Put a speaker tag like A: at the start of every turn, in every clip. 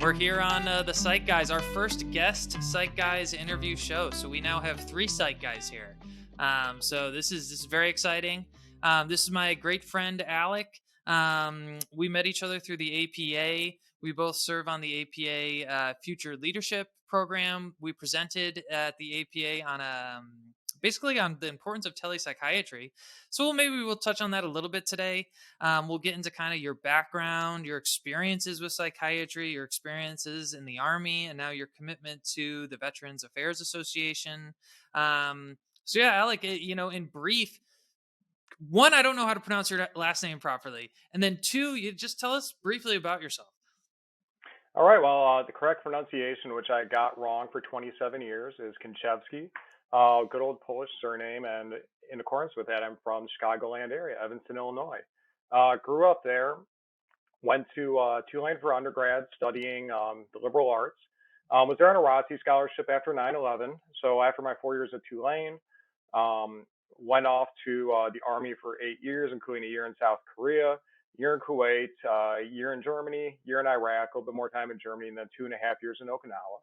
A: we're here on the Psych Guys, our first guest Psych Guys interview show. So we now have 3 Psych Guys here. So this is very exciting. This is my great friend Alec. We met each other through the APA. We both serve on the APA Future Leadership Program. We presented at the APA on basically on the importance of telepsychiatry. So maybe we'll touch on that a little bit today. We'll get into kind of your background, your experiences with psychiatry, your experiences in the Army, and now your commitment to the Veterans Affairs Association. So yeah, Alec, in brief, 1, I don't know how to pronounce your last name properly. And then 2, you just tell us briefly about yourself.
B: All right. Well, the correct pronunciation, which I got wrong for 27 years, is Kinczewski. Good old Polish surname, and in accordance with that, I'm from the Chicagoland area, Evanston, Illinois. Grew up there, went to Tulane for undergrad, studying the liberal arts. Was there on a ROTC scholarship after 9/11. So after my 4 years at Tulane, went off to the Army for 8 years, including a year in South Korea, a year in Kuwait, a year in Germany, a year in Iraq, a little bit more time in Germany, and then 2.5 years in Okinawa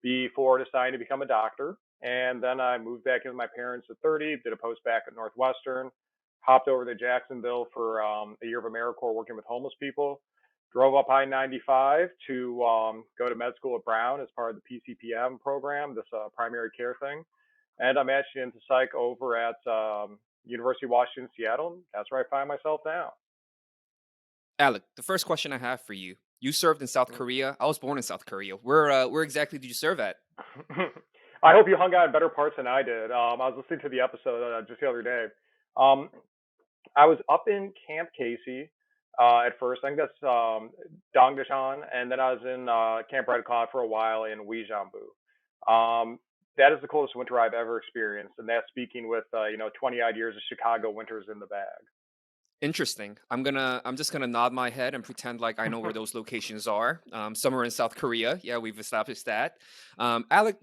B: before deciding to become a doctor. And then I moved back in with my parents at 30, did a post back at Northwestern, hopped over to Jacksonville for a year of AmeriCorps working with homeless people, drove up I-95 to go to med school at Brown as part of the PCPM program, this primary care thing. And I'm actually into psych over at University of Washington, Seattle. That's where I find myself now.
C: Alec, the first question I have for you. You served in South Korea. I was born in South Korea. Where exactly did you serve at?
B: I hope you hung out in better parts than I did. I was listening to the episode just the other day. I was up in Camp Casey at first. I think that's Dongdaesan, and then I was in Camp Red Cloud for a while in Uijeongbu. That is the coldest winter I've ever experienced, and that's speaking with 20 odd years of Chicago winters in the bag.
C: Interesting. I'm just gonna nod my head and pretend like I know where those locations are. Somewhere in South Korea. Yeah, we've established that. Alec,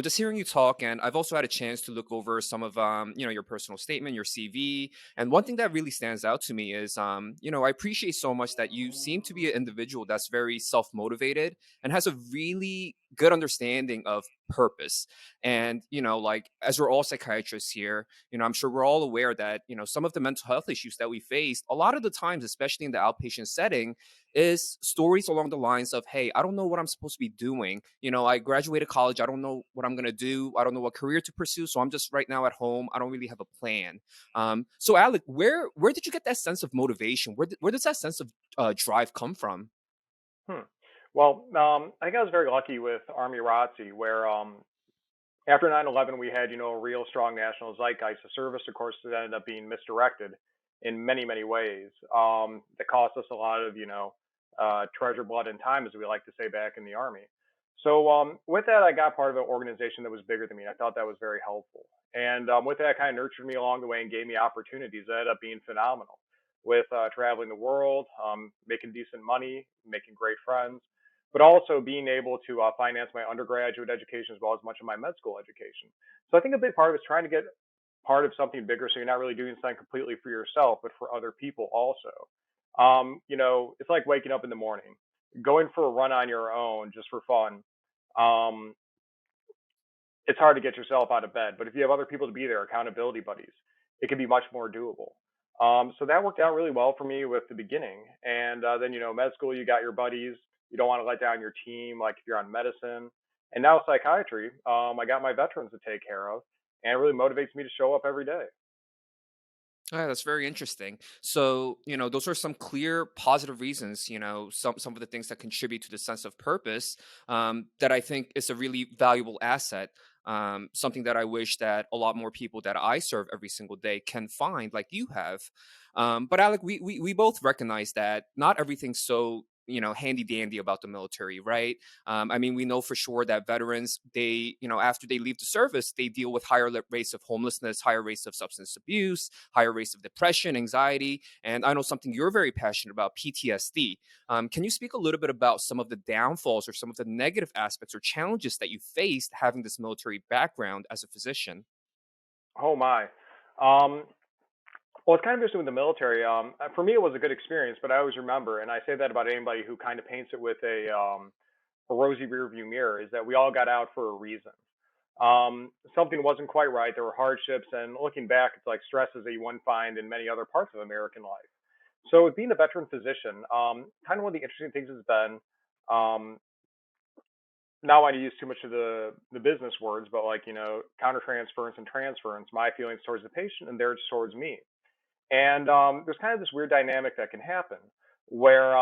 C: just hearing you talk, and I've also had a chance to look over some of your personal statement, your CV, and one thing that really stands out to me is I appreciate so much that you seem to be an individual that's very self-motivated and has a really good understanding of purpose. And as we're all psychiatrists here, I'm sure we're all aware that some of the mental health issues that we face a lot of the times, especially in the outpatient setting, is stories along the lines of, hey, I don't know what I'm supposed to be doing. I graduated college. I don't know what I'm going to do. I don't know what career to pursue. So I'm just right now at home. I don't really have a plan. So Alec, where did you get that sense of motivation? Where does that sense of drive come from?
B: Well, I think I was very lucky with Army ROTC, where after 9/11, we had, a real strong national zeitgeist. The service, of course, that ended up being misdirected in many, many ways. That cost us a lot of, treasure, blood, and time, as we like to say back in the Army. So with that, I got part of an organization that was bigger than me. And I thought that was very helpful. And with that, kind of nurtured me along the way and gave me opportunities that ended up being phenomenal with traveling the world, making decent money, making great friends, but also being able to finance my undergraduate education as well as much of my med school education. So I think a big part of it is trying to get part of something bigger, so you're not really doing something completely for yourself, but for other people also. It's like waking up in the morning, going for a run on your own just for fun. Um, it's hard to get yourself out of bed, but if you have other people to be there, accountability buddies, it can be much more doable. So that worked out really well for me with the beginning. And then, med school, you got your buddies. You don't want to let down your team, like if you're on medicine. And now psychiatry, I got my veterans to take care of, and it really motivates me to show up every day.
C: That's very interesting. So, those are some clear positive reasons, some of the things that contribute to the sense of purpose that I think is a really valuable asset. Something that I wish that a lot more people that I serve every single day can find like you have. But Alec, we both recognize that not everything's so handy dandy about the military, right? We know for sure that veterans, they, after they leave the service, they deal with higher rates of homelessness, higher rates of substance abuse, higher rates of depression, anxiety, and I know something you're very passionate about, PTSD. Can you speak a little bit about some of the downfalls or some of the negative aspects or challenges that you faced having this military background as a physician?
B: Oh my. Um, Well, it's kind of interesting with the military. For me, it was a good experience, but I always remember, and I say that about anybody who kind of paints it with a rosy rear view mirror, is that we all got out for a reason. Something wasn't quite right. There were hardships, and looking back, it's like stresses that you wouldn't find in many other parts of American life. So, with being a veteran physician, kind of one of the interesting things has been, um, not want to use too much of the business words, but like countertransference and transference, my feelings towards the patient and theirs towards me. And there's kind of this weird dynamic that can happen where,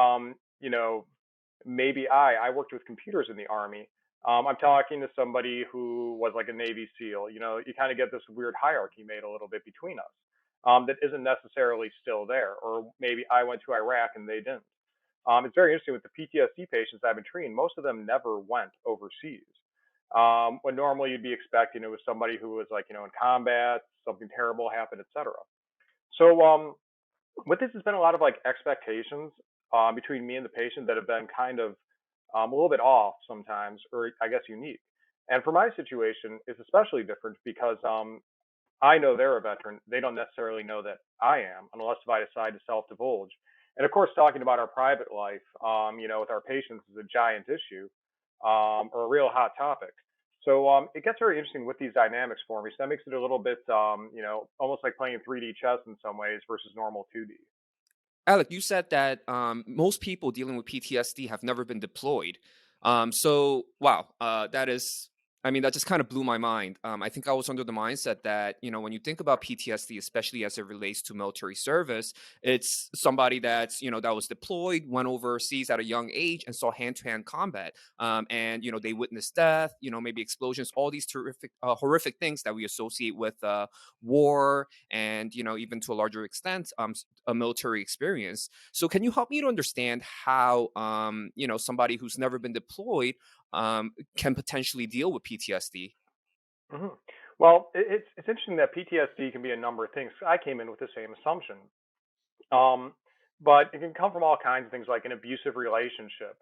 B: maybe I worked with computers in the Army. I'm talking to somebody who was like a Navy SEAL. You kind of get this weird hierarchy made a little bit between us that isn't necessarily still there. Or maybe I went to Iraq and they didn't. It's very interesting with the PTSD patients I've been treating. Most of them never went overseas. When normally you'd be expecting it was somebody who was like, in combat, something terrible happened, etc. So with this has been a lot of like expectations between me and the patient that have been kind of a little bit off sometimes, or I guess unique. And for my situation, it's especially different because I know they're a veteran. They don't necessarily know that I am, unless if I decide to self-divulge. And of course, talking about our private life, with our patients is a giant issue or a real hot topic. So it gets very interesting with these dynamics for me. So that makes it a little bit, almost like playing 3D chess in some ways versus normal 2D.
C: Alec, you said that most people dealing with PTSD have never been deployed. So, wow, that is, I mean, that just kind of blew my mind. I think I was under the mindset that, when you think about PTSD, especially as it relates to military service, it's somebody that's, that was deployed, went overseas at a young age and saw hand to hand combat. And, they witnessed death, maybe explosions, all these terrific, horrific things that we associate with war and, even to a larger extent, a military experience. So can you help me to understand how, somebody who's never been deployed can potentially deal with PTSD?
B: hmm Well, it's interesting that PTSD can be a number of things. I came in with the same assumption, um, but it can come from all kinds of things, like an abusive relationship.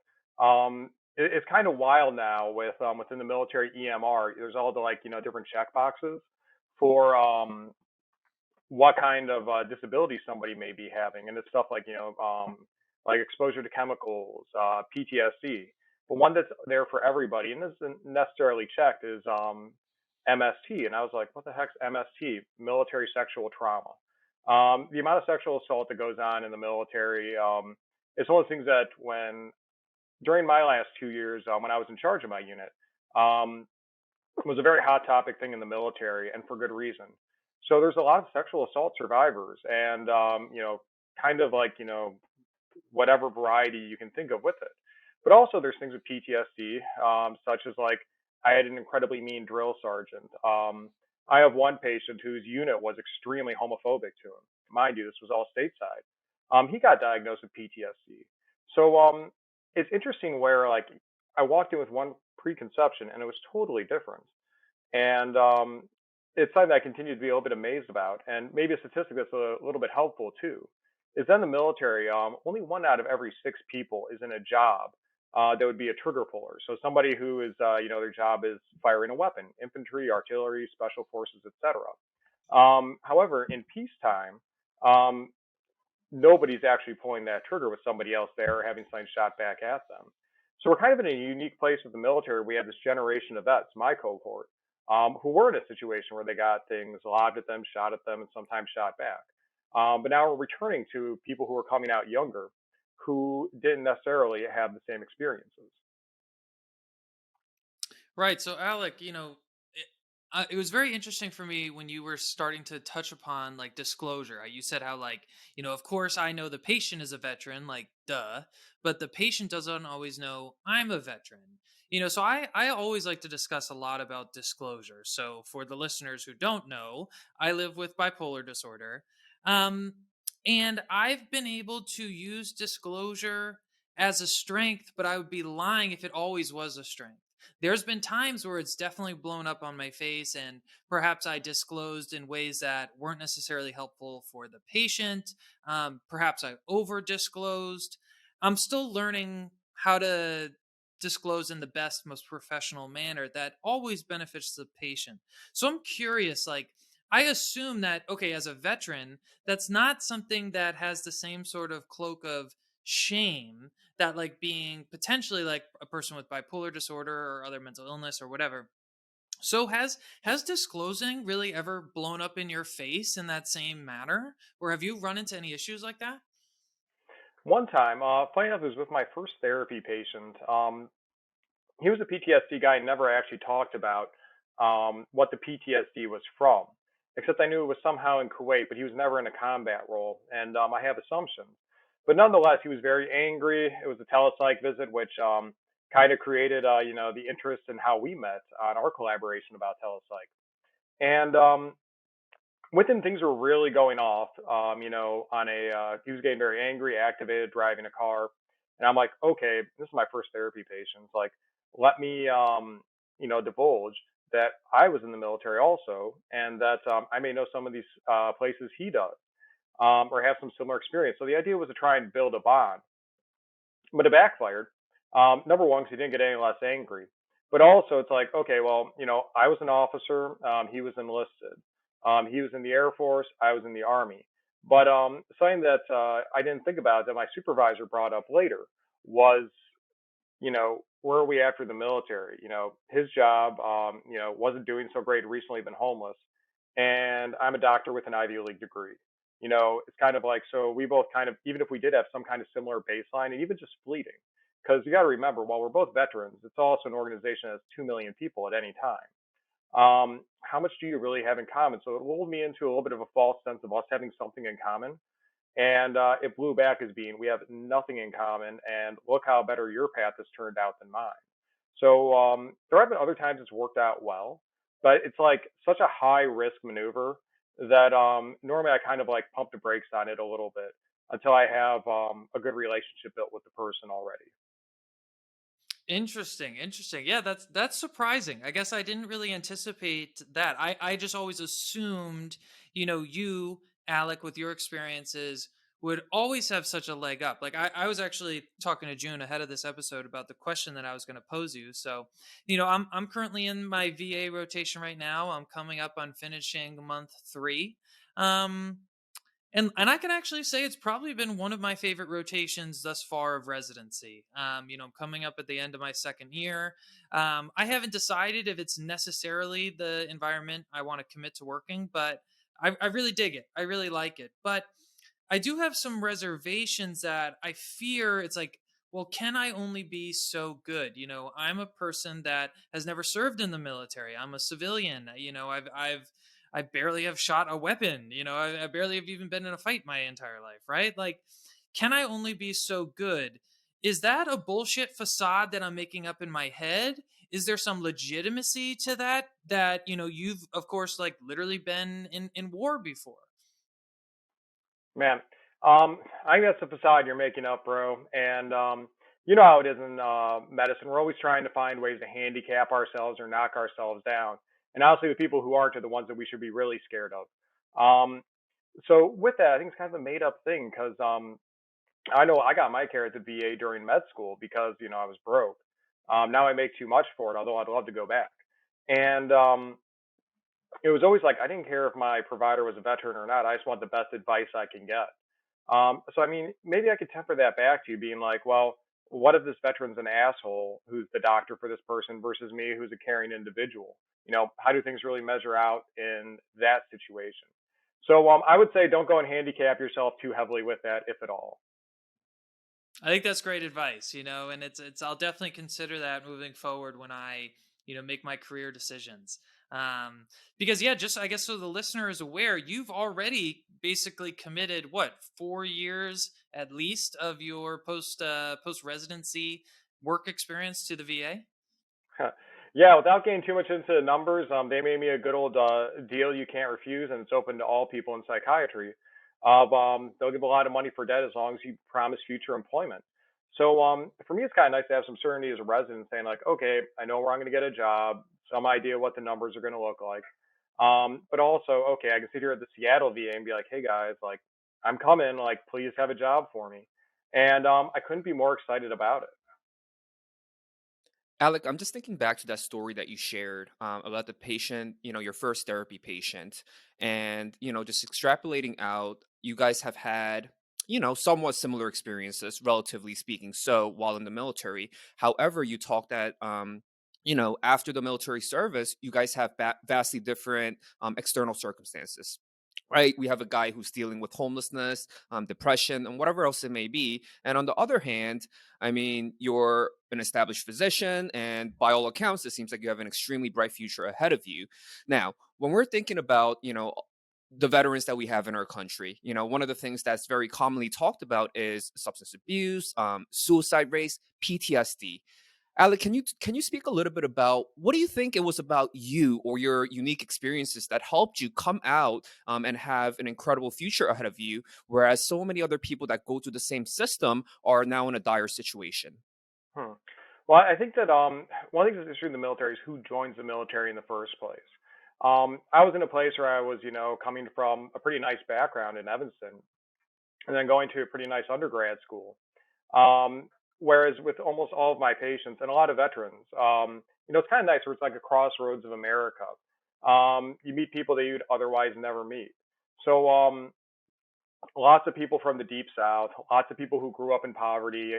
B: It's kind of wild now with within the military EMR. There's all the like different check boxes for what kind of disability somebody may be having, and it's stuff like like exposure to chemicals, PTSD. But one that's there for everybody and isn't necessarily checked is MST, and I was like, what the heck's MST? Military sexual trauma. The amount of sexual assault that goes on in the military, it's one of the things that when during my last 2 years when I was in charge of my unit, um, was a very hot topic thing in the military, and for good reason. So there's a lot of sexual assault survivors, and kind of like whatever variety you can think of with it. But also there's things with PTSD, such as like I had an incredibly mean drill sergeant. I have one patient whose unit was extremely homophobic to him. Mind you, this was all stateside. He got diagnosed with PTSD. So it's interesting where like I walked in with one preconception and it was totally different. And it's something that I continue to be a little bit amazed about. And maybe a statistic that's a little bit helpful too is in the military, only one out of every six people is in a job that would be a trigger puller. So somebody who is, their job is firing a weapon, infantry, artillery, special forces, etc. However, in peacetime, um, nobody's actually pulling that trigger with somebody else there or having something shot back at them. So we're kind of in a unique place with the military. We have this generation of vets, my cohort, who were in a situation where they got things lobbed at them, shot at them, and sometimes shot back. But now we're returning to people who are coming out younger who didn't necessarily have the same experiences.
A: Right. So, Alec, it was very interesting for me when you were starting to touch upon like disclosure. You said how, like, of course, I know the patient is a veteran, like, duh, but the patient doesn't always know I'm a veteran. So I always like to discuss a lot about disclosure. So, for the listeners who don't know, I live with bipolar disorder. Um, and I've been able to use disclosure as a strength, but I would be lying if it always was a strength. There's been times where it's definitely blown up on my face, and perhaps I disclosed in ways that weren't necessarily helpful for the patient. Perhaps I over disclosed. I'm still learning how to disclose in the best, most professional manner that always benefits the patient. So I'm curious, like, I assume that, okay, as a veteran, that's not something that has the same sort of cloak of shame that like being potentially like a person with bipolar disorder or other mental illness or whatever. So has disclosing really ever blown up in your face in that same manner? Or have you run into any issues like that?
B: One time, funny enough, it was with my first therapy patient. He was a PTSD guy and never actually talked about what the PTSD was from, except I knew it was somehow in Kuwait, but he was never in a combat role, and I have assumptions. But nonetheless, he was very angry. It was a telepsych visit, which kind of created, the interest in how we met on our collaboration about telepsych. And within things were really going off, he was getting very angry, activated, driving a car. And I'm like, okay, this is my first therapy patient. It's like, let me, divulge that I was in the military also, and that I may know some of these places he does, or have some similar experience. So the idea was to try and build a bond, but it backfired. Number one, because he didn't get any less angry. But also, it's like, okay, well, I was an officer. He was enlisted. He was in the Air Force. I was in the Army. But something that I didn't think about that my supervisor brought up later was, where are we after the military? His job, wasn't doing so great. Recently been homeless, and I'm a doctor with an Ivy League degree. It's kind of like, so we both kind of, even if we did have some kind of similar baseline, and even just fleeting, because you got to remember, while we're both veterans, it's also an organization that has 2 million people at any time. How much do you really have in common? So it lulled me into a little bit of a false sense of us having something in common, and it blew back as being we have nothing in common, and look how better your path has turned out than mine. So there have been other times it's worked out well, but it's like such a high risk maneuver that normally I kind of like pump the brakes on it a little bit until I have a good relationship built with the person already.
A: Interesting, interesting. Yeah, that's surprising. I guess I didn't really anticipate that. I just always assumed, you, Alec, with your experiences, would always have such a leg up. Like I was actually talking to June ahead of this episode about the question that I was going to pose you. So, I'm currently in my VA rotation right now. I'm coming up on finishing month 3. Um, and I can actually say it's probably been one of my favorite rotations thus far of residency. I'm coming up at the end of my second year. I haven't decided if it's necessarily the environment I want to commit to working, but I really dig it. I really like it. But I do have some reservations that I fear it's like, well, can I only be so good? I'm a person that has never served in the military. I'm a civilian. I barely have shot a weapon. I barely have even been in a fight my entire life, right? Like, can I only be so good? Is that a bullshit facade that I'm making up in my head? Is there some legitimacy to that? That, you've, of course, like literally been in war before.
B: Man, I think that's the facade you're making up, bro. And you know how it is in medicine. We're always trying to find ways to handicap ourselves or knock ourselves down. And honestly, the people who aren't are the ones that we should be really scared of. So with that, I think it's kind of a made up thing because I know I got my care at the VA during med school because I was broke. Now I make too much for it, although I'd love to go back. And it was always like I didn't care if my provider was a veteran or not. I just want the best advice I can get. So I mean, maybe I could temper that back to you, being like, well, what if this veteran's an asshole who's the doctor for this person versus me, who's a caring individual? How do things really measure out in that situation? So I would say don't go and handicap yourself too heavily with that, if at all.
A: I think that's great advice, and it's I'll definitely consider that moving forward when I, make my career decisions. Because yeah, just I guess so the listener is aware, you've already basically committed what, 4 years at least of your post residency work experience to the VA?
B: Yeah, without getting too much into the numbers, they made me a good old deal you can't refuse, and it's open to all people in psychiatry. Of they'll give a lot of money for debt as long as you promise future employment. So for me, it's kind of nice to have some certainty as a resident, saying like, okay, I know where I'm going to get a job, some idea what the numbers are going to look like. But also, okay, I can sit here at the Seattle VA and be like, hey guys, like I'm coming, like please have a job for me, and I couldn't be more excited about it.
C: Alec, I'm just thinking back to that story that you shared about the patient, your first therapy patient, and, just extrapolating out, you guys have had, somewhat similar experiences, relatively speaking, so while in the military. However, you talked that, after the military service, you guys have vastly different external circumstances. Right, we have a guy who's dealing with homelessness, depression, and whatever else it may be. And on the other hand, I mean, you're an established physician, and by all accounts, it seems like you have an extremely bright future ahead of you. Now, when we're thinking about, the veterans that we have in our country, one of the things that's very commonly talked about is substance abuse, suicide rates, PTSD. Alec, can you speak a little bit about what do you think it was about you or your unique experiences that helped you come out and have an incredible future ahead of you, whereas so many other people that go through the same system are now in a dire situation?
B: Hmm. Well, I think that one of the things that's true in the military is who joins the military in the first place. I was in a place where I was, coming from a pretty nice background in Evanston, and then going to a pretty nice undergrad school. Um, Whereas with almost all of my patients and a lot of veterans, it's kind of nice where it's like a crossroads of America. You meet people that you'd otherwise never meet. So lots of people from the deep south, lots of people who grew up in poverty,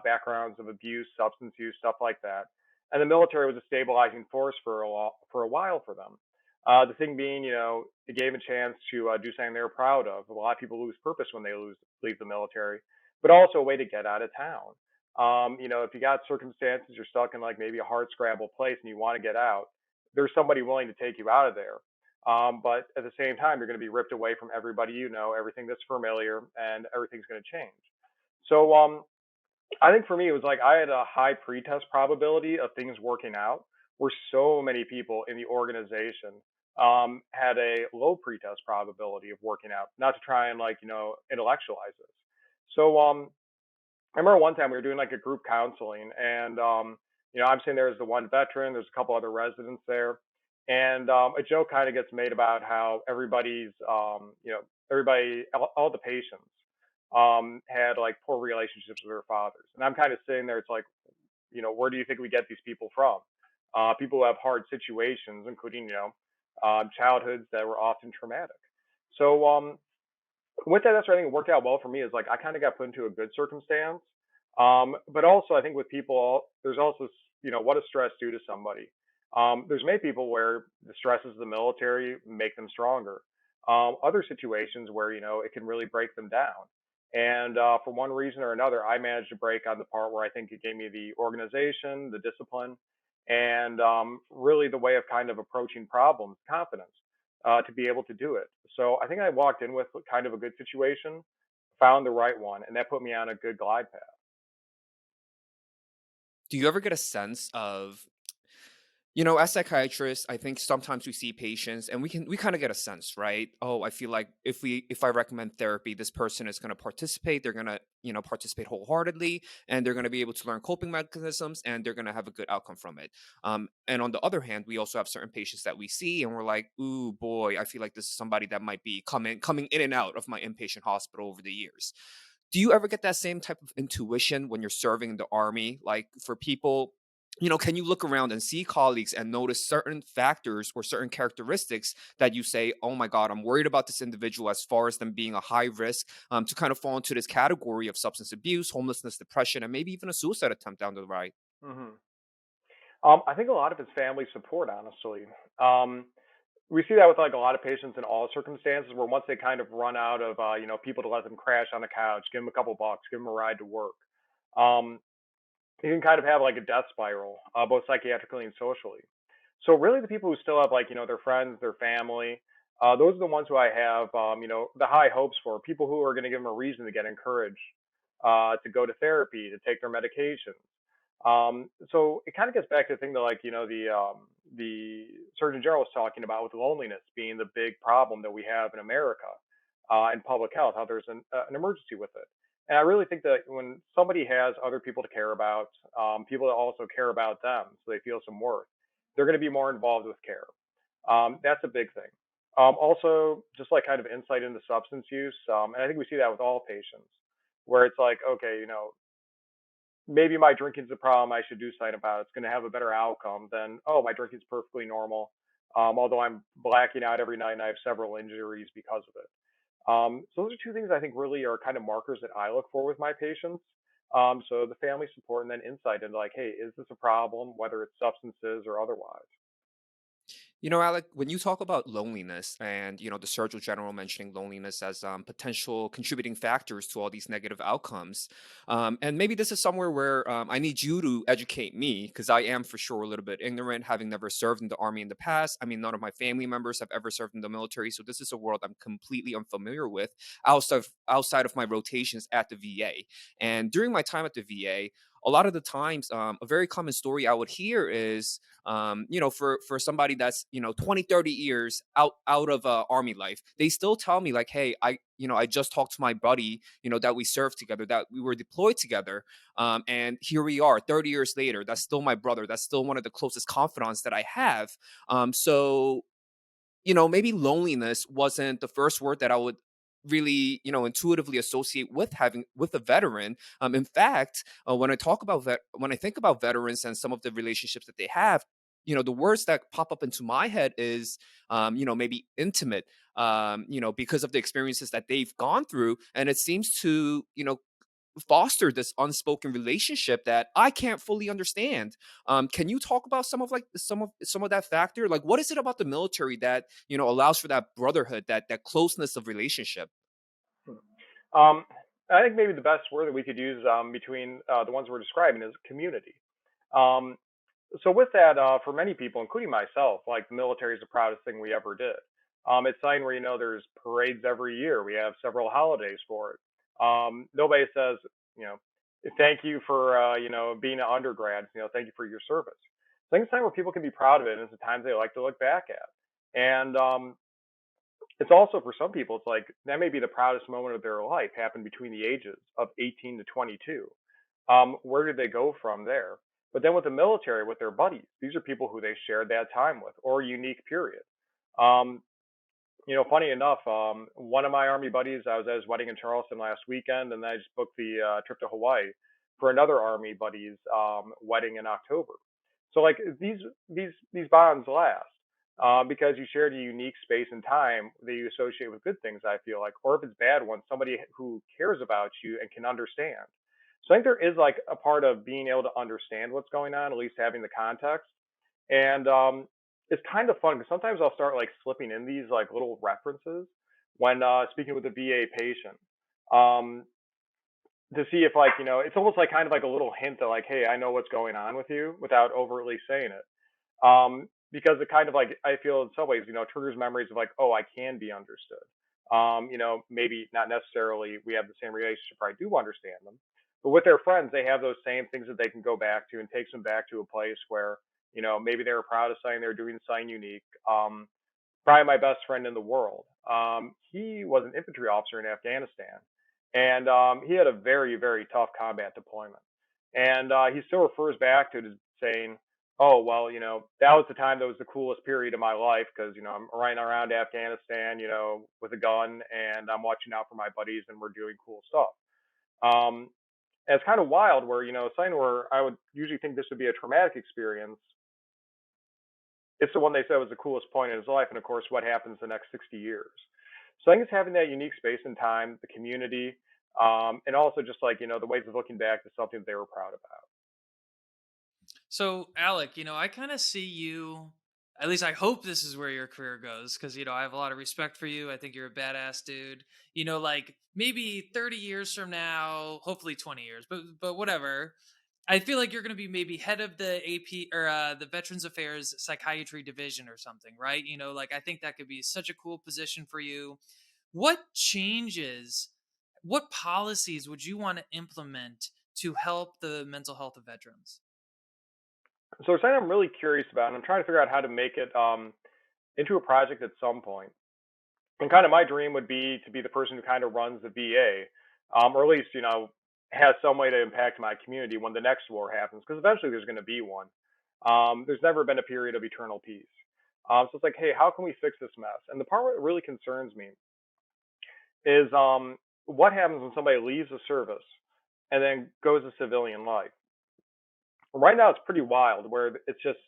B: backgrounds of abuse, substance use, stuff like that. And the military was a stabilizing force for a while for them. The thing being, it gave a chance to do something they were proud of. A lot of people lose purpose when they leave the military, but also a way to get out of town. If you got circumstances, you're stuck in like maybe a hard scrabble place and you want to get out, there's somebody willing to take you out of there. But at the same time, you're going to be ripped away from everybody everything that's familiar, and everything's going to change. So I think for me, it was like I had a high pretest probability of things working out, where so many people in the organization had a low pretest probability of working out. Not to try and like intellectualize this. So I remember one time we were doing like a group counseling, and I'm sitting there as the one veteran. There's a couple other residents there, and a joke kind of gets made about how all the patients had like poor relationships with their fathers, and I'm kind of sitting there. It's like, where do you think we get these people from? People who have hard situations, including childhoods that were often traumatic. So with that, that's where I think it worked out well for me. Is like I kind of got put into a good circumstance, but also I think with people, there's also what does stress do to somebody? There's many people where the stresses of the military make them stronger. Other situations where it can really break them down. And for one reason or another, I managed to break on the part where I think it gave me the organization, the discipline, and really the way of kind of approaching problems, confidence, to be able to do it. So I think I walked in with kind of a good situation, found the right one, and that put me on a good glide path.
C: Do you ever get a sense of, as psychiatrists, I think sometimes we see patients and we kind of get a sense, right? Oh, I feel like if I recommend therapy, this person is going to participate. They're going to, participate wholeheartedly, and they're going to be able to learn coping mechanisms, and they're going to have a good outcome from it. And on the other hand, we also have certain patients that we see, and we're like, ooh, boy, I feel like this is somebody that might be coming in and out of my inpatient hospital over the years. Do you ever get that same type of intuition when you're serving in the army? Like for people, can you look around and see colleagues and notice certain factors or certain characteristics that you say, oh my God, I'm worried about this individual as far as them being a high risk to kind of fall into this category of substance abuse, homelessness, depression, and maybe even a suicide attempt down the right?
B: Hmm. I think a lot of it's family support, honestly. Um, we see that with like a lot of patients in all circumstances, where once they kind of run out of people to let them crash on the couch, give them a couple bucks, give them a ride to work. Um, you can kind of have like a death spiral, both psychiatrically and socially. So really, the people who still have like their friends, their family, those are the ones who I have the high hopes for. People who are going to give them a reason to get encouraged, to go to therapy, to take their medications. So it kind of gets back to the thing that like the Surgeon General was talking about, with loneliness being the big problem that we have in America, in public health, how there's an emergency with it. And I really think that when somebody has other people to care about, people that also care about them, so they feel some worth, they're going to be more involved with care. That's a big thing. Also, just like kind of insight into substance use, and I think we see that with all patients, where it's like, okay, maybe my drinking's a problem, I should do something about it. It's going to have a better outcome than, oh, my drinking's perfectly normal. Although I'm blacking out every night and I have several injuries because of it. So those are two things I think really are kind of markers that I look for with my patients. So the family support and then insight into like, hey, is this a problem, whether it's substances or otherwise?
C: Alec, when you talk about loneliness and, the Surgeon General mentioning loneliness as potential contributing factors to all these negative outcomes, and maybe this is somewhere where I need you to educate me because I am for sure a little bit ignorant, having never served in the Army in the past. I mean, none of my family members have ever served in the military, so this is a world I'm completely unfamiliar with outside of my rotations at the VA. And during my time at the VA, a lot of the times, a very common story I would hear is for somebody that's 20, 30 years out of army life, they still tell me like, hey, I just talked to my buddy, that we served together, that we were deployed together, and here we are 30 years later. That's still my brother. That's still one of the closest confidants that I have. So maybe loneliness wasn't the first word that I would really, intuitively associate with having with a veteran. In fact, when I think about veterans and some of the relationships that they have, the words that pop up into my head is, maybe intimate, because of the experiences that they've gone through, and it seems to, foster this unspoken relationship that I can't fully understand. Can you talk about some of that factor? Like, what is it about the military that allows for that brotherhood, that closeness of relationship?
B: Um, I think maybe the best word that we could use between the ones we're describing is community. Um, so with that, for many people, including myself, like the military is the proudest thing we ever did. It's something where there's parades every year. We have several holidays for it. Nobody says you know thank you for being an undergrad. Thank you for your service. So I think it's time where people can be proud of it, and it's the times they like to look back at. And it's also for some people, it's like that may be the proudest moment of their life happened between the ages of 18 to 22. Where did they go from there? But then with the military, with their buddies, these are people who they shared that time with, or a unique period. Um, Funny enough, one of my army buddies, I was at his wedding in Charleston last weekend, and I just booked the trip to Hawaii for another army buddy's wedding in October. So like these bonds last because you shared a unique space and time that you associate with good things. I feel like, or if it's bad ones, somebody who cares about you and can understand. So I think there is like a part of being able to understand what's going on, at least having the context. And it's kind of fun because sometimes I'll start like slipping in these like little references when speaking with a VA patient. Um, to see if like it's almost like kind of like a little hint that like, hey, I know what's going on with you without overtly saying it. Because it kind of like I feel in some ways triggers memories of like, oh, I can be understood. Maybe not necessarily we have the same relationship or I do understand them, but with their friends they have those same things that they can go back to and takes them back to a place where maybe they were proud of something, they're doing something unique. Probably my best friend in the world. He was an infantry officer in Afghanistan, and he had a very, very tough combat deployment. And he still refers back to it as saying, "Oh, well, that was the time that was the coolest period of my life because I'm riding around Afghanistan, with a gun, and I'm watching out for my buddies, and we're doing cool stuff." Um, and it's kind of wild, where something where I would usually think this would be a traumatic experience, it's the one they said was the coolest point in his life, and of course, what happens the next 60 years. So I think it's having that unique space and time, the community, and also just like the ways of looking back to something that they were proud about.
A: So, Alec, I kind of see you, at least I hope this is where your career goes, because, I have a lot of respect for you. I think you're a badass dude. Like maybe 30 years from now, hopefully 20 years, but whatever. I feel like you're going to be maybe head of the AP or the Veterans Affairs Psychiatry Division or something, right? Like I think that could be such a cool position for you. What changes, what policies would you want to implement to help the mental health of veterans?
B: So it's something I'm really curious about, and I'm trying to figure out how to make it into a project at some point. And kind of my dream would be to be the person who kind of runs the VA, or at least has some way to impact my community when the next war happens, because eventually there's going to be one. There's never been a period of eternal peace. So it's like, hey, how can we fix this mess? And the part that really concerns me is what happens when somebody leaves the service and then goes to civilian life. Right now, it's pretty wild where it's just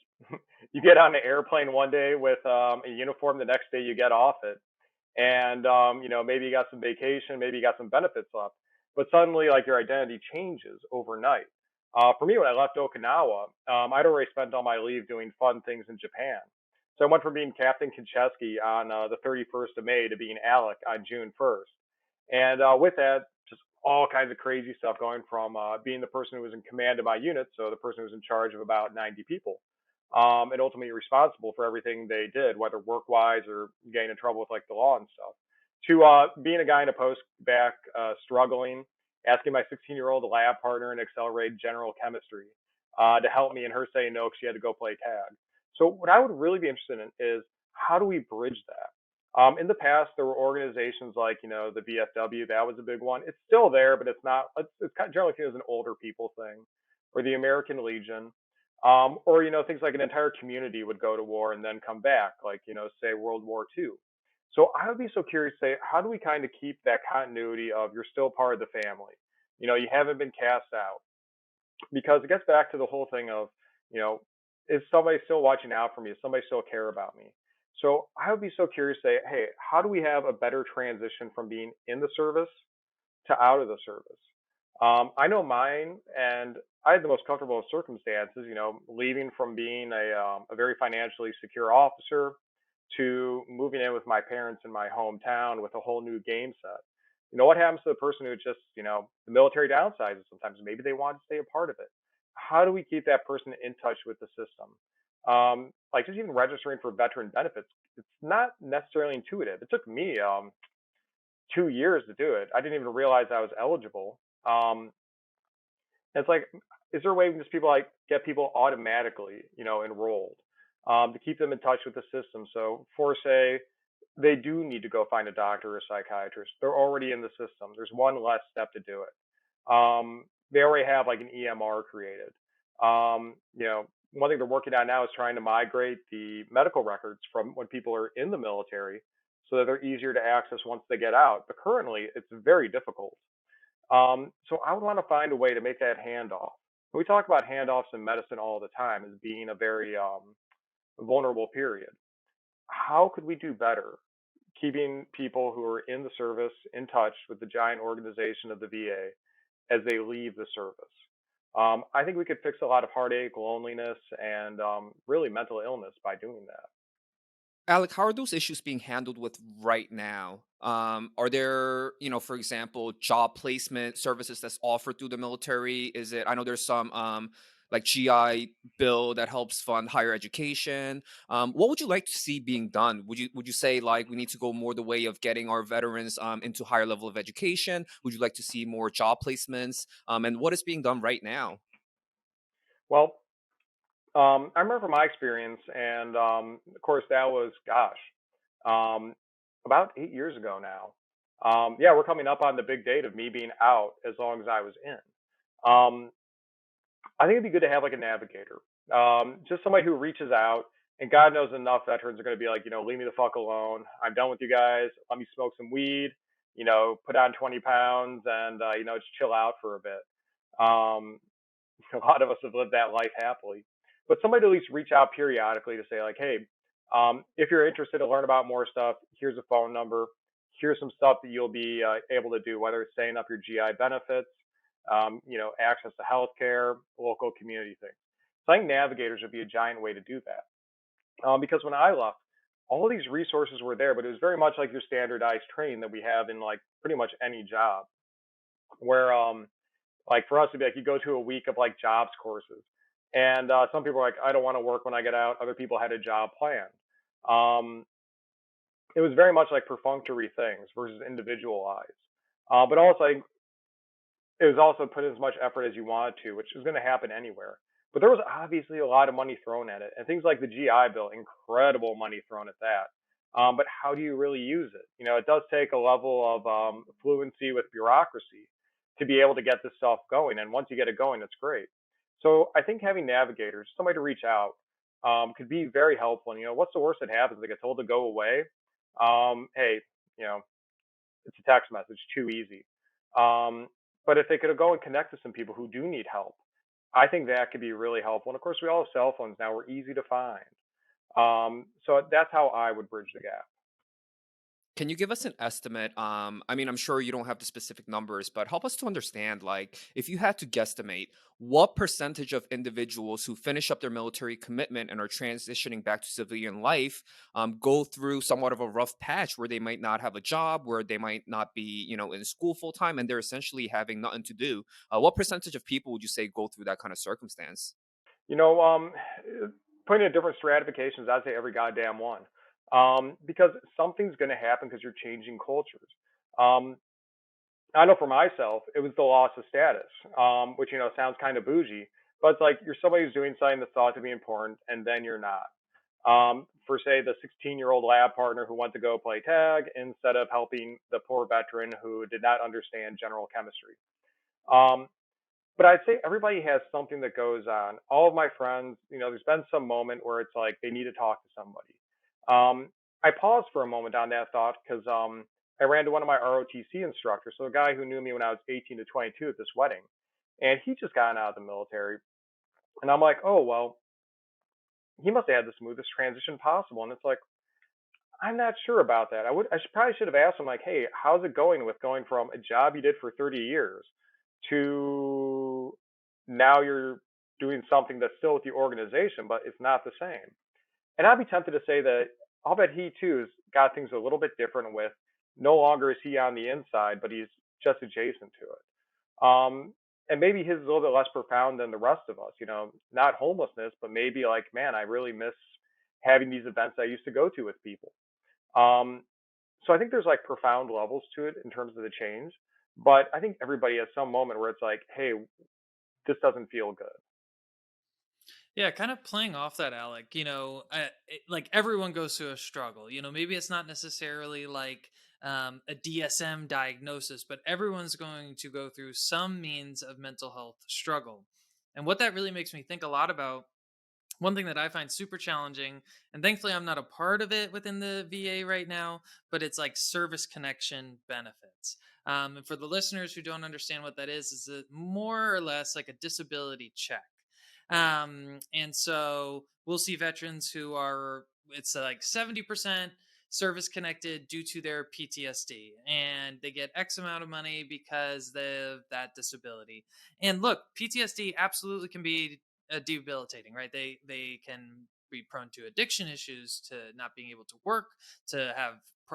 B: you get on an airplane one day with a uniform, the next day you get off it, and maybe you got some vacation, maybe you got some benefits left, but suddenly like your identity changes overnight. For me, when I left Okinawa, I'd already spent all my leave doing fun things in Japan, so I went from being Captain Kinczewski on the 31st of May to being Alec on June 1st, and with that, just all kinds of crazy stuff going from being the person who was in command of my unit, so the person who was in charge of about 90 people, and ultimately responsible for everything they did, whether work wise or getting in trouble with like the law and stuff, to being a guy in a post back struggling, asking my 16-year-old lab partner in accelerated general chemistry to help me and her saying no because she had to go play tag. So, what I would really be interested in is how do we bridge that? In the past, there were organizations like, the VFW, that was a big one. It's still there, but it's not, it's kind of generally seen as an older people thing, or the American Legion, or, things like an entire community would go to war and then come back, like, say World War II. So I would be so curious, say, how do we kind of keep that continuity of you're still part of the family? You haven't been cast out, because it gets back to the whole thing of, you know, is somebody still watching out for me? Does somebody still care about me? So I would be so curious to say, hey, how do we have a better transition from being in the service to out of the service? I know mine, and I had the most comfortable of circumstances, leaving from being a very financially secure officer to moving in with my parents in my hometown with a whole new game set. What happens to the person who just, the military downsizes sometimes? Maybe they want to stay a part of it. How do we keep that person in touch with the system? Like just even registering for veteran benefits, it's not necessarily intuitive. It took me 2 years to do it. I didn't even realize I was eligible. It's like, is there a way we can just people like get people automatically, enrolled, to keep them in touch with the system? So for say they do need to go find a doctor or a psychiatrist, they're already in the system. There's one less step to do it. They already have like an EMR created. One thing they're working on now is trying to migrate the medical records from when people are in the military so that they're easier to access once they get out. But currently, it's very difficult. So I would want to find a way to make that handoff. We talk about handoffs in medicine all the time as being a very vulnerable period. How could we do better keeping people who are in the service in touch with the giant organization of the VA as they leave the service? I think we could fix a lot of heartache, loneliness, and really mental illness by doing that.
C: Alec, how are those issues being handled with right now? Are there, for example, job placement services that's offered through the military? Is it? I know there's some like GI bill that helps fund higher education. What would you like to see being done? Would you say like we need to go more the way of getting our veterans into higher level of education? Would you like to see more job placements? And what is being done right now?
B: Well, I remember from my experience, and of course, that was, gosh, um, about 8 years ago now. Yeah, we're coming up on the big date of me being out as long as I was in. Um, I think it'd be good to have like a navigator, just somebody who reaches out. And God knows enough veterans are going to be like, leave me the fuck alone. I'm done with you guys. Let me smoke some weed, put on 20 pounds and, just chill out for a bit. Um, a lot of us have lived that life happily, but somebody to at least reach out periodically to say like, hey, if you're interested to learn about more stuff, here's a phone number. Here's some stuff that you'll be able to do, whether it's setting up your GI benefits, access to healthcare, local community things. So I think navigators would be a giant way to do that. Because when I left, all these resources were there, but it was very much like your standardized training that we have in like pretty much any job, where like for us, it'd be like you go to a week of like jobs courses, and some people are like, I don't want to work when I get out. Other people had a job planned. Um, it was very much like perfunctory things versus individualized. But also, like, it was also put in as much effort as you wanted to, which is going to happen anywhere. But there was obviously a lot of money thrown at it, and things like the GI Bill, incredible money thrown at that. But how do you really use it? It does take a level of fluency with bureaucracy to be able to get this stuff going. And once you get it going, it's great. So I think having navigators, somebody to reach out, could be very helpful. And what's the worst that happens? They get told to go away. Hey, you know, it's a text message, too easy. Um, But if they could go and connect to some people who do need help, I think that could be really helpful. And of course, we all have cell phones now; we're easy to find. So that's how I would bridge the gap.
C: Can you give us an estimate? I mean, I'm sure you don't have the specific numbers, but help us to understand, like, if you had to guesstimate, what percentage of individuals who finish up their military commitment and are transitioning back to civilian life go through somewhat of a rough patch where they might not have a job, where they might not be, in school full time, and they're essentially having nothing to do. What percentage of people would you say go through that kind of circumstance?
B: You know, putting in different stratifications, I'd say every goddamn one. Because something's going to happen because you're changing cultures. Um, I know for myself, it was the loss of status, which sounds kind of bougie, but it's like you're somebody who's doing something that's thought to be important, and then you're not. For say the 16-year-old lab partner who went to go play tag instead of helping the poor veteran who did not understand general chemistry. Um, but I'd say everybody has something that goes on. All of my friends, there's been some moment where it's like they need to talk to somebody. I paused for a moment on that thought because I ran to one of my ROTC instructors, so a guy who knew me when I was 18 to 22 at this wedding, and he just gotten out of the military, and I'm like, oh well, he must have had the smoothest transition possible, and it's like I'm not sure about that. Probably should have asked him like, hey, how's it going with going from a job you did for 30 years to now you're doing something that's still with the organization, but it's not the same. And I'd be tempted to say that I'll bet he too has got things a little bit different with no longer is he on the inside, but he's just adjacent to it. And maybe his is a little bit less profound than the rest of us, not homelessness, but maybe like, man, I really miss having these events I used to go to with people. Um, so I think there's like profound levels to it in terms of the change. But I think everybody has some moment where it's like, hey, this doesn't feel good.
A: Yeah, kind of playing off that, Alec. Like everyone goes through a struggle. Maybe it's not necessarily like a DSM diagnosis, but everyone's going to go through some means of mental health struggle. And what that really makes me think a lot about, one thing that I find super challenging, and thankfully I'm not a part of it within the VA right now, but it's like service connection benefits. And for the listeners who don't understand what that is it more or less like a disability check. And so we'll see veterans who are, it's like 70% service connected due to their PTSD, and they get X amount of money because of that disability. And look, PTSD absolutely can be debilitating, right? They can be prone to addiction issues, to not being able to work, to have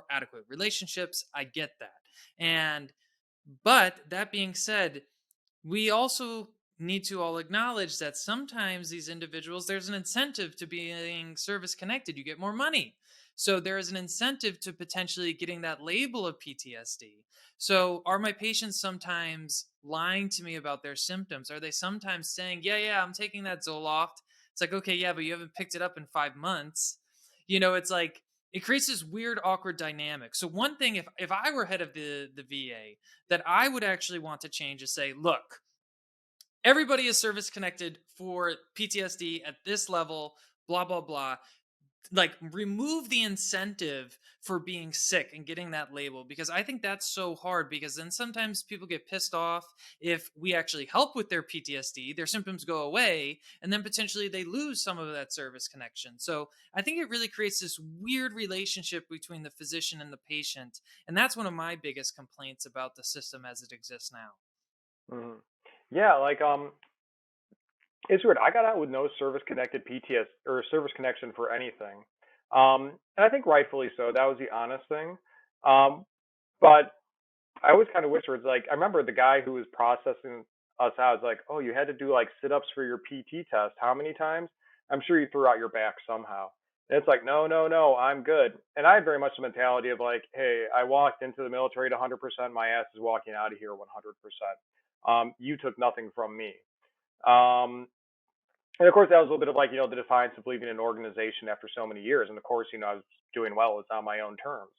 A: adequate relationships. I get that. And but that being said, we also need to all acknowledge that sometimes these individuals, there's an incentive to being service connected. You get more money. So there is an incentive to potentially getting that label of PTSD. So are my patients sometimes lying to me about their symptoms? Are they sometimes saying, yeah, I'm taking that Zoloft? It's like, okay, yeah, but you haven't picked it up in 5 months. It's like, it creates this weird, awkward dynamic. So one thing, if I were head of the VA, that I would actually want to change is say, look, everybody is service connected for PTSD at this level, blah, blah, blah. Like, remove the incentive for being sick and getting that label, because I think that's so hard, because then sometimes people get pissed off if we actually help with their PTSD, their symptoms go away, and then potentially they lose some of that service connection. So I think it really creates this weird relationship between the physician and the patient. And that's one of my biggest complaints about the system as it exists now.
B: Hmm. Yeah, like it's weird. I got out with no service connected PTS or service connection for anything. And I think rightfully so. That was the honest thing. Um, but I always kind of wish it's like I remember the guy who was processing us out was like, "Oh, you had to do like sit-ups for your PT test. How many times?" I'm sure you threw out your back somehow. And it's like, no, no, no, I'm good. And I had very much the mentality of like, hey, I walked into the military at 100%. My ass is walking out of here 100%. You took nothing from me. Um, and of course, that was a little bit of like, the defiance of leaving an organization after so many years. And of course, I was doing well. It's on my own terms.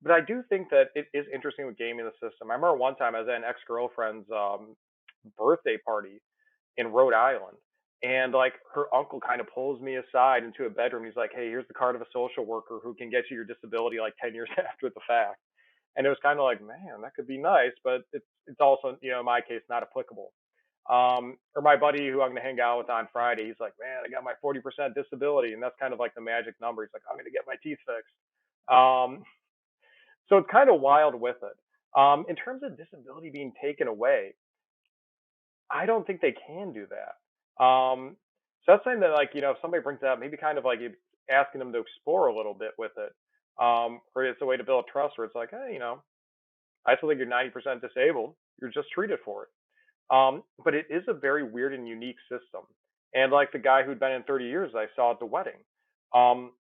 B: But I do think that it is interesting with gaming the system. I remember one time I was at an ex girlfriend's birthday party in Rhode Island, and like her uncle kind of pulls me aside into a bedroom. He's like, "Hey, here's the card of a social worker who can get you your disability like 10 years after the fact." And it was kind of like, man, that could be nice, but it's also, in my case, not applicable. Or my buddy who I'm gonna hang out with on Friday, he's like, man, I got my 40% disability, and that's kind of like the magic number. He's like, I'm gonna get my teeth fixed. Um, so it's kind of wild with it. In terms of disability being taken away, I don't think they can do that. So that's something that, like, if somebody brings it up, maybe kind of like asking them to explore a little bit with it. Or it's a way to build trust where it's like, hey, I still think you're 90% disabled. You're just treated for it. But it is a very weird and unique system. And like the guy who'd been in 30 years I saw at the wedding, um,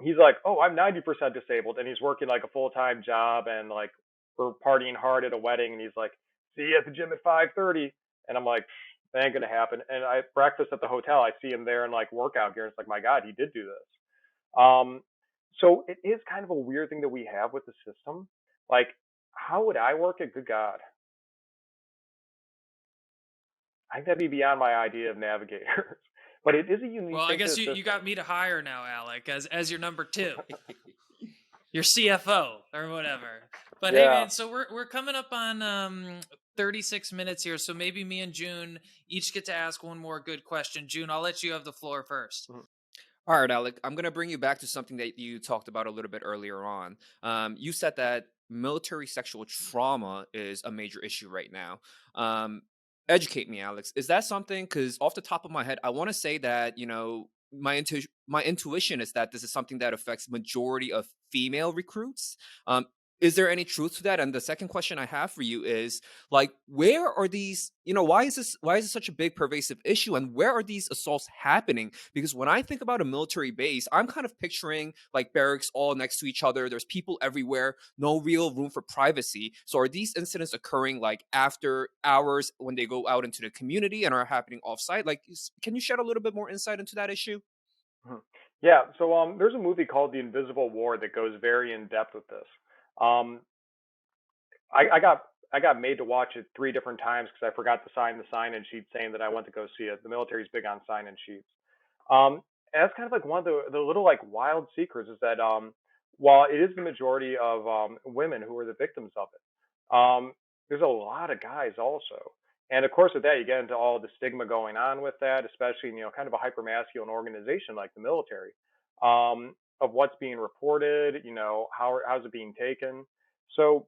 B: he's like, "Oh, I'm 90% disabled," and he's working like a full-time job, and like we're partying hard at a wedding, and he's like, "See you at the gym at 5:30," and I'm like, "That ain't gonna happen." And I breakfast at the hotel, I see him there in like workout gear. It's like, my God, he did do this. Um, so it is kind of a weird thing that we have with the system. Like, how would I work it? Good God, I think that'd be beyond my idea of navigators. But it is a
A: Well,
B: unique
A: I
B: thing to
A: guess
B: the
A: you got
B: system.
A: me to hire now, Alec, as your number two, your CFO or whatever. But hey,
B: Yeah.
A: man, so we're coming up on 36 minutes here, so maybe me and June each get to ask one more good question. June, I'll let you have the floor first.
B: Mhm.
C: All right, Alec, I'm going to bring you back to something that you talked about a little bit earlier on. You said that military sexual trauma is a major issue right now. Um, Educate me, Alex. Is that something? Because off the top of my head, I want to say that, my intuition is that this is something that affects majority of female recruits. Um, is there any truth to that? And the second question I have for you is, like, where are these, why is this such a big pervasive issue, and where are these assaults happening? Because when I think about a military base, I'm kind of picturing like barracks all next to each other. There's people everywhere, no real room for privacy. So are these incidents occurring like after hours when they go out into the community and are happening offsite? Like, can you shed a little bit more insight into that issue?
B: Mhm. Yeah, so there's a movie called The Invisible War that goes very in depth with this. Um, I got made to watch it 3 different times because I forgot to sign the sign-in sheet saying that I went to go see it. The military's big on sign-in sheets. And that's kind of like one of the little like wild secrets is that while it is the majority of women who are the victims of it, there's a lot of guys also. And of course, with that, you get into all the stigma going on with that, especially in, kind of a hypermasculine organization like the military, of what's being reported, how's it being taken. So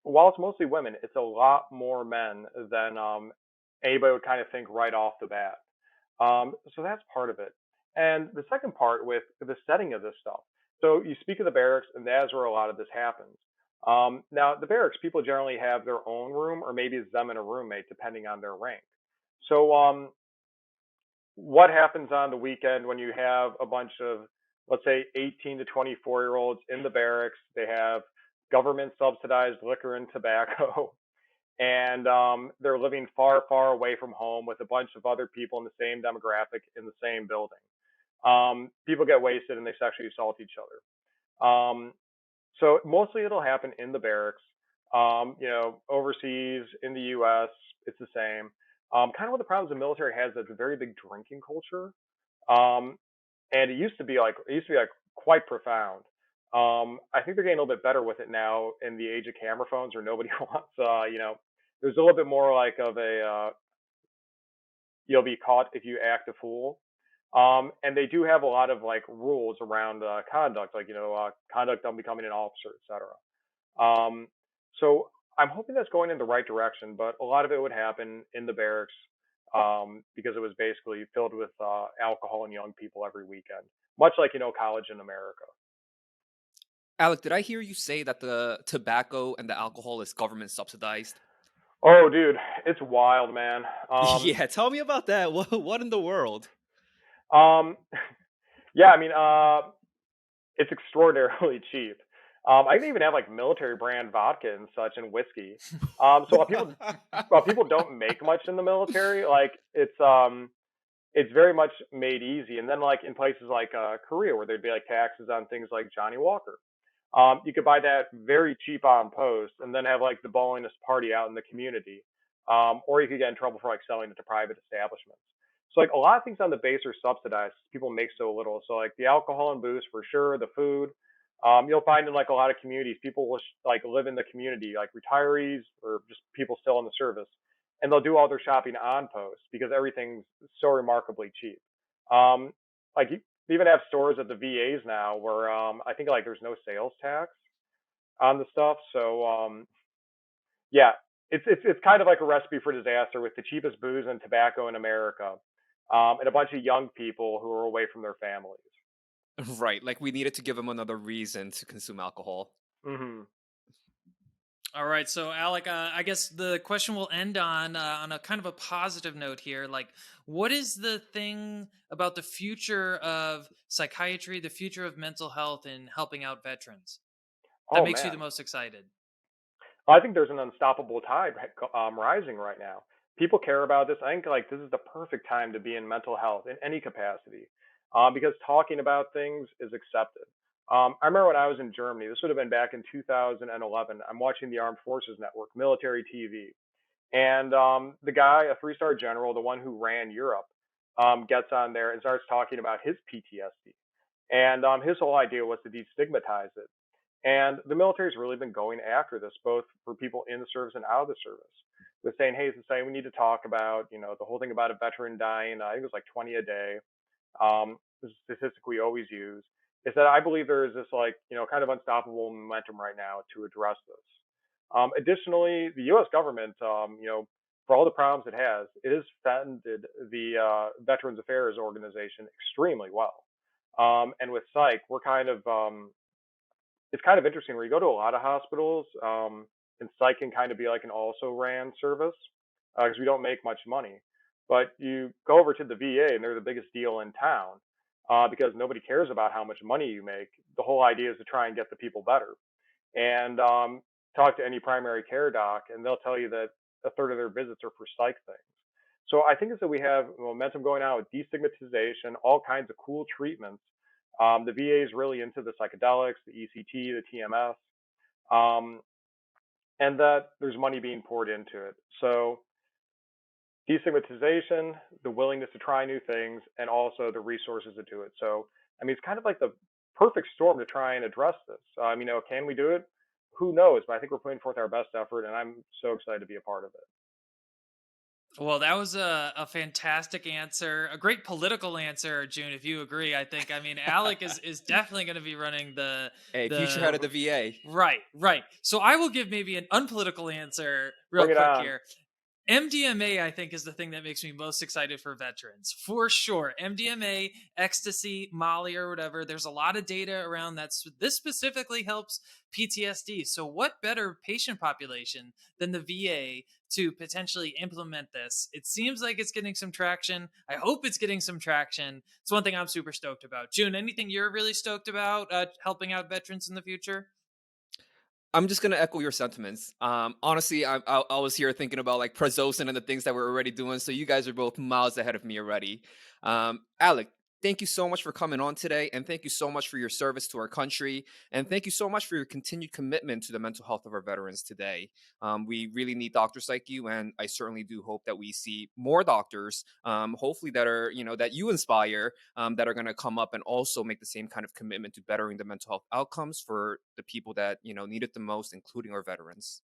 B: while it's mostly women, it's a lot more men than anybody would kind of think right off the bat. So that's part of it. And the second part with the setting of this stuff. So you speak of the barracks, and that's where a lot of this happens. Now, the barracks, people generally have their own room, or maybe it's them and a roommate, depending on their rank. So, what happens on the weekend when you have a bunch of, let's say, 18 to 24-year-olds in the barracks? They have government subsidized liquor and tobacco, and they're living far, far away from home with a bunch of other people in the same demographic in the same building. People get wasted and they sexually assault each other. So mostly it'll happen in the barracks. Overseas in the U.S., it's the same. Kind of what the problems the military has is a very big drinking culture, um, and it used to be like quite profound. I think they're getting a little bit better with it now in the age of camera phones, where nobody wants, there's a little bit more like of a you'll be caught if you act a fool. And they do have a lot of like rules around conduct, like conduct on becoming an officer, etc. Um, so I'm hoping that's going in the right direction, but a lot of it would happen in the barracks because it was basically filled with alcohol and young people every weekend, much like college in America.
C: Alec, did I hear you say that the tobacco and the alcohol is government subsidized?
B: Oh, dude, it's wild, man.
C: Yeah, tell me about that. What in the world?
B: Um, yeah, I mean, it's extraordinarily cheap. I can even have like military brand vodka and such and whiskey. So while people don't make much in the military, like it's very much made easy. And then like in places like Korea where there'd be like taxes on things like Johnny Walker, you could buy that very cheap on post and then have like the ballingest party out in the community. Or you could get in trouble for like selling it to private establishments. So like a lot of things on the base are subsidized. People make so little. So like the alcohol and booze for sure, the food. You'll find in like a lot of communities, people will like live in the community, like retirees or just people still in the service, and they'll do all their shopping on post because everything's so remarkably cheap. Um, like they even have stores at the VAs now where I think like there's no sales tax on the stuff. So yeah, it's kind of like a recipe for disaster with the cheapest booze and tobacco in America, and a bunch of young people who are away from their families.
C: Right. Like we needed to give them another reason to consume alcohol.
B: Hmm.
A: All right, so Alec, I guess the question will end on a kind of a positive note here. Like, what is the thing about the future of psychiatry, the future of mental health, in helping out veterans that
B: Oh
A: makes you the
B: man,
A: most excited?
B: I think there's an unstoppable tide rising right now. People care about this. I think like this is the perfect time to be in mental health in any capacity, because talking about things is accepted. I remember when I was in Germany. This would have been back in 2011. I'm watching the Armed Forces Network, military TV, and the guy, a three-star general, the one who ran Europe, gets on there and starts talking about his PTSD. And his whole idea was to destigmatize it. And the military's really been going after this, both for people in the service and out of the service, with saying, hey, it's saying we need to talk about, the whole thing about a veteran dying. I think it was like 20 a day. This is a statistic we always use. Is that I believe there is this like, kind of unstoppable momentum right now to address this. Additionally, the U.S. government, for all the problems it has funded the Veterans Affairs Organization extremely well. And with psych, we're kind of it's kind of interesting where you go to a lot of hospitals, and psych can kind of be like an also ran service because we don't make much money. But you go over to the VA and they're the biggest deal in town because nobody cares about how much money you make. The whole idea is to try and get the people better. And talk to any primary care doc, and they'll tell you that a third of their visits are for psych things. So I think it's that we have momentum going out with destigmatization, all kinds of cool treatments. The VA is really into the psychedelics, the ECT, the TMS, um, and that there's money being poured into it. So destigmatization, the willingness to try new things, and also the resources to do it. So I mean, it's kind of like the perfect storm to try and address this. Can we do it? Who knows? But I think we're putting forth our best effort, and I'm so excited to be a part of it.
A: Well, that was a fantastic answer, a great political answer, June. If you agree, I think. I mean, Alec is definitely going to be running
C: Hey, future head
A: the
C: of the VA.
A: right, right. So I will give maybe an unpolitical answer real
B: Bring it
A: quick
B: on.
A: here. MDMA, I think, is the thing that makes me most excited for veterans, for sure. MDMA, ecstasy, Molly, or whatever. There's a lot of data around that. This specifically helps PTSD. So, what better patient population than the VA to potentially implement this? It seems like it's getting some traction. I hope it's getting some traction. It's one thing I'm super stoked about. June, anything you're really stoked about helping out veterans in the future?
C: I'm just gonna echo your sentiments. Honestly, I was here thinking about like Prazosin and the things that we're already doing. So you guys are both miles ahead of me already. Alec, thank you so much for coming on today, and thank you so much for your service to our country, and thank you so much for your continued commitment to the mental health of our veterans today. We really need doctors like you, and I certainly do hope that we see more doctors, hopefully that are that you inspire, that are going to come up and also make the same kind of commitment to bettering the mental health outcomes for the people that need it the most, including our veterans.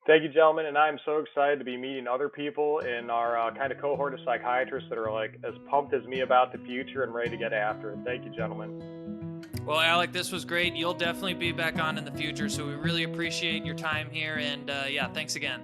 B: Thank you, gentlemen, and I'm so excited to be meeting other people in our kind of cohort of psychiatrists that are like as pumped as me about the future and ready to get after it. Thank you, gentlemen.
A: Well, Alec, this was great. You'll definitely be back on in the future. So we really appreciate your time here. And yeah, thanks again.